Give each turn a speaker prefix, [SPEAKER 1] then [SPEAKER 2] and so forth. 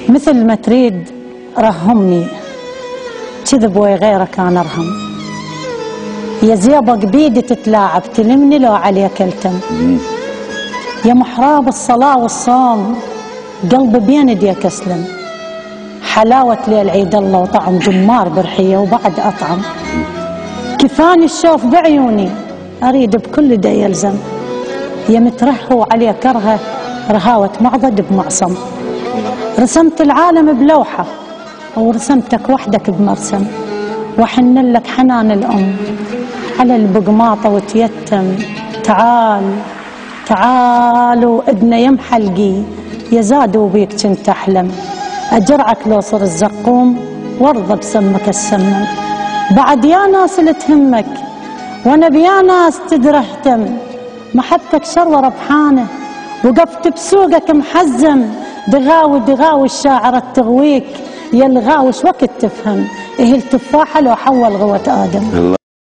[SPEAKER 1] مثل ما تريد رهمني، كذب وغيرك أنا أرهم. يا زيبق بيدي تتلاعب، تلمني لو عليك التم. يا محراب الصلاة والصوم، قلبي بين يديك أسلم. حلاوة ليل عيد الله وطعم جمار برحية وبعد أطعم. كفاني الشوف بعيوني، أريد بكل دا يلزم. يا مترهو عليه كرهه، رهاوة معضد بمعصم. رسمت العالم بلوحة ورسمتك وحدك بمرسم، وحن لك حنان الأم على البقماطة وتيتم. تعال تعال وإدنا يم حلقي، يا زاد وبيك كنت أحلم. أجرعك لو صر الزقوم وارضى بسمك السمم. بعد يا ناس اللي تهمك وانا بيا ناس تدري اهتم. محبتك شروة ربحانه وقفت بسوقك محزم. دغاوي دغاوي الشاعرة تغويك، يا الغاوش وقت تفهم. إيه التفاحة لو حول غوة آدم.